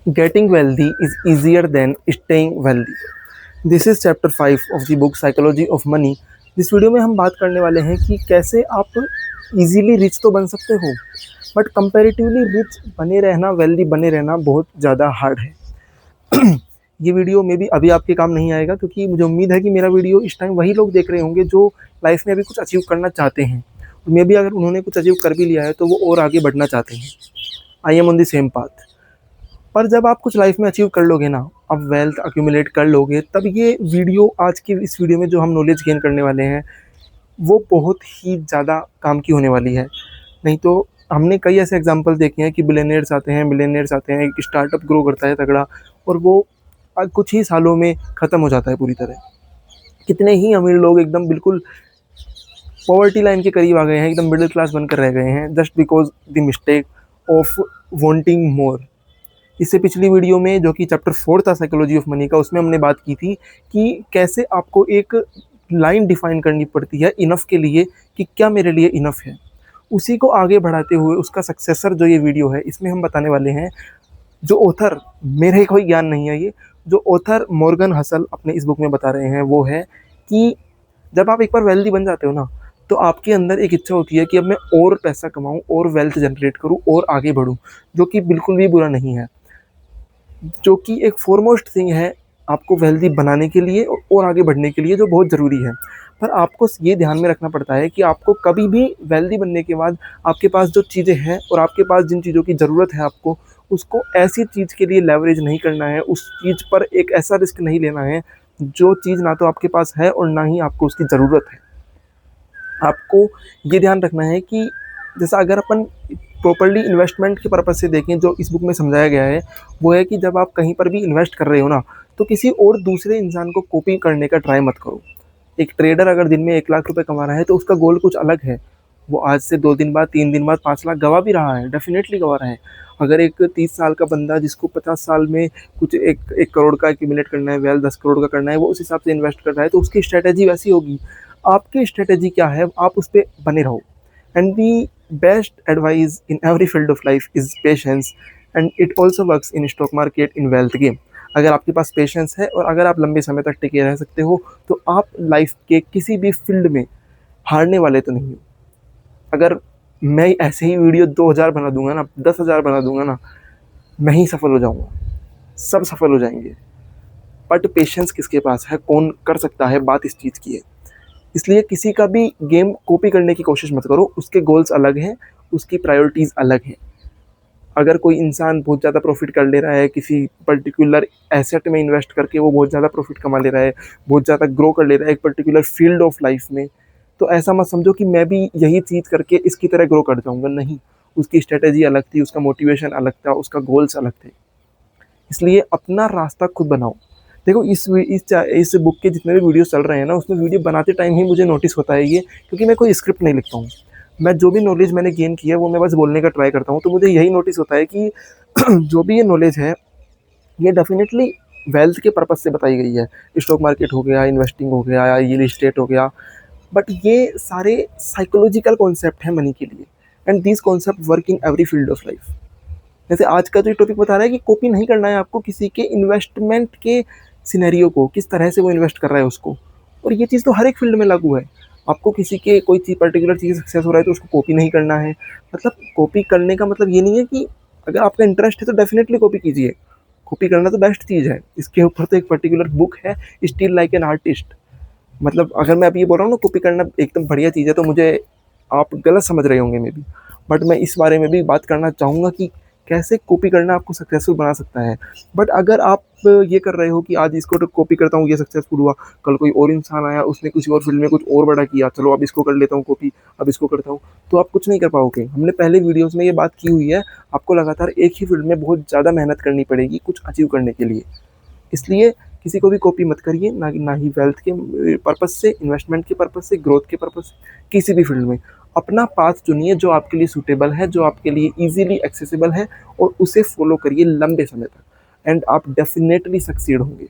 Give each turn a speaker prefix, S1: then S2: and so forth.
S1: Getting wealthy is easier than staying wealthy. This is chapter 5 of the book psychology of money. इस video में हम बात करने वाले हैं कि कैसे आप इजीली रिच तो बन सकते हो, बट कंपैरेटिवली रिच बने रहना, वेल्दी बने रहना बहुत ज़्यादा हार्ड है। ये वीडियो में भी अभी आपके काम नहीं आएगा, क्योंकि मुझे उम्मीद है कि मेरा वीडियो इस टाइम वही लोग देख रहे होंगे जो लाइफ में अभी कुछ अचीव करना चाहते हैं। मे भी अगर उन्होंने कुछ अचीव कर भी लिया है तो वो और आगे बढ़ना चाहते हैं। I am on the same path. पर जब आप कुछ लाइफ में अचीव कर लोगे ना, आप वेल्थ अक्यूमुलेट कर लोगे, तब ये वीडियो, आज की इस वीडियो में जो हम नॉलेज गेन करने वाले हैं, वो बहुत ही ज़्यादा काम की होने वाली है। नहीं तो हमने कई ऐसे एग्जांपल देखे हैं कि बिलियनियर्स आते हैं, मिलियनियर्स आते हैं, एक स्टार्टअप ग्रो करता है तगड़ा, और वो कुछ ही सालों में ख़त्म हो जाता है पूरी तरह। कितने ही अमीर लोग एकदम बिल्कुल पॉवर्टी लाइन के करीब आ गए हैं, एकदम मिडिल क्लास बनकर रह गए हैं, just because the mistake of wanting more. इससे पिछली वीडियो में, जो कि चैप्टर 4 था साइकोलॉजी ऑफ मनी का, उसमें हमने बात की थी कि कैसे आपको एक लाइन डिफाइन करनी पड़ती है इनफ के लिए, कि क्या मेरे लिए इनफ है। उसी को आगे बढ़ाते हुए उसका सक्सेसर जो ये वीडियो है, इसमें हम बताने वाले हैं, जो ऑथर, मेरे कोई ज्ञान नहीं है ये, जो ऑथर मॉर्गन हसल अपने इस बुक में बता रहे हैं, वो है कि जब आप एक बार वेल्दी बन जाते हो ना, तो आपके अंदर एक इच्छा होती है कि अब मैं और पैसा कमाऊं और वेल्थ जनरेट करूं और आगे बढ़ूं, जो कि बिल्कुल भी बुरा नहीं है, जो कि एक फॉरमोस्ट थिंग है आपको वेल्दी बनाने के लिए और आगे बढ़ने के लिए, जो बहुत ज़रूरी है। पर आपको ये ध्यान में रखना पड़ता है कि आपको कभी भी वेल्दी बनने के बाद आपके पास जो चीज़ें हैं और आपके पास जिन चीज़ों की ज़रूरत है, आपको उसको ऐसी चीज़ के लिए लेवरेज नहीं करना है, उस चीज़ पर एक ऐसा रिस्क नहीं लेना है जो चीज़ ना तो आपके पास है और ना ही आपको उसकी ज़रूरत है। आपको ये ध्यान रखना है कि जैसा अगर अपन प्रॉपर्ली इन्वेस्टमेंट के पर्पज़ से देखें, जो इस बुक में समझाया गया है, वो है कि जब आप कहीं पर भी इन्वेस्ट कर रहे हो ना, तो किसी और दूसरे इंसान को कॉपी करने का ट्राई मत करो। एक ट्रेडर अगर दिन में 1 लाख रुपए कमा रहा है, तो उसका गोल कुछ अलग है। वो आज से 2 दिन बाद, 3 दिन बाद 5 लाख गवा भी रहा है, डेफिनेटली गवा रहा है। अगर एक 30 साल का बंदा, जिसको 50 साल में कुछ 1 करोड़ का एक्यूमुलेट करना है, वेल्थ 10 करोड़ का करना है, वो उस हिसाब से इन्वेस्ट कर रहा है, तो उसकी स्ट्रैटेजी वैसी होगी। आपकी स्ट्रैटेजी क्या है, आप उस पर बने रहो। And the best advice in every field of life is patience, and it also works in stock market, in wealth game. अगर आपके पास पेशेंस है और अगर आप लंबे समय तक टिके रह सकते हो, तो आप लाइफ के किसी भी फील्ड में हारने वाले तो नहीं हो। अगर मैं ऐसे ही वीडियो 2000 बना दूंगा ना, 10,000 बना दूंगा ना, मैं ही सफल हो जाऊंगा, सब सफल हो जाएंगे। बट पेशेंस किसके पास है, कौन कर सकता है, बात इस चीज़ की है। इसलिए किसी का भी गेम कॉपी करने की कोशिश मत करो, उसके गोल्स अलग हैं, उसकी प्रायोरिटीज़ अलग हैं। अगर कोई इंसान बहुत ज़्यादा प्रॉफिट कर ले रहा है, किसी पर्टिकुलर एसेट में इन्वेस्ट करके वो बहुत ज़्यादा प्रॉफिट कमा ले रहा है, बहुत ज़्यादा ग्रो कर ले रहा है एक पर्टिकुलर फील्ड ऑफ लाइफ में, तो ऐसा मत समझो कि मैं भी यही चीज़ करके इसकी तरह ग्रो कर जाऊँगा। नहीं, उसकी स्ट्रेटेजी अलग थी, उसका मोटिवेशन अलग था, उसका गोल्स अलग थे। इसलिए अपना रास्ता खुद बनाओ। देखो, इस बुक के जितने भी वीडियोस चल रहे हैं ना, उसमें वीडियो बनाते टाइम ही मुझे नोटिस होता है ये, क्योंकि मैं कोई स्क्रिप्ट नहीं लिखता हूँ। मैं जो भी नॉलेज मैंने गेन की है, वो मैं बस बोलने का ट्राई करता हूँ। तो मुझे यही नोटिस होता है कि जो भी ये नॉलेज है, ये डेफिनेटली वेल्थ के पर्पज़ से बताई गई है। स्टॉक मार्केट हो गया, इन्वेस्टिंग हो गया, या रियल एस्टेट हो गया, बट ये सारे साइकोलॉजिकल कॉन्सेप्ट हैं मनी के लिए, and this concept work in every field of life. जैसे आज का जो टॉपिक बता रहा है कि कॉपी नहीं करना है आपको किसी के इन्वेस्टमेंट के सिनेरियो को, किस तरह से वो इन्वेस्ट कर रहा है उसको, और ये चीज़ तो हर एक फील्ड में लागू है। आपको किसी के कोई चीज़, पर्टिकुलर चीज़ सक्सेस हो रहा है, तो उसको कॉपी नहीं करना है। मतलब कॉपी करने का मतलब ये नहीं है कि अगर आपका इंटरेस्ट है तो डेफिनेटली कॉपी कीजिए। कॉपी करना तो बेस्ट चीज़ है। इसके ऊपर तो एक पर्टिकुलर बुक है, स्टिल लाइक एन आर्टिस्ट। मतलब अगर मैं अभी ये बोल रहा हूँ ना, कॉपी करना एकदम बढ़िया चीज़ है, तो मुझे आप गलत समझ रहे होंगे मे बी। बट मैं इस बारे में भी बात करना चाहूँगा कि कैसे कॉपी करना आपको सक्सेसफुल बना सकता है। बट अगर आप ये कर रहे हो कि आज इसको तो कॉपी करता हूँ, ये सक्सेसफुल हुआ, कल कोई और इंसान आया, उसने किसी और फील्ड में कुछ और बड़ा किया, चलो अब इसको कर लेता हूँ कॉपी, अब इसको करता हूँ, तो आप कुछ नहीं कर पाओगे। हमने पहले वीडियोस में ये बात की हुई है, आपको लगातार एक ही फील्ड में बहुत ज़्यादा मेहनत करनी पड़ेगी कुछ अचीव करने के लिए। इसलिए किसी को भी कॉपी मत करिए, ना ही वेल्थ के पर्पज़ से, इन्वेस्टमेंट के पर्पज़ से, ग्रोथ के पर्पज़ से, किसी भी फील्ड में। अपना पाथ चुनिए जो आपके लिए सूटेबल है, जो आपके लिए ईजिली एक्सेसिबल है, और उसे फॉलो करिए लंबे समय तक, एंड आप डेफिनेटली सक्सीड होंगे।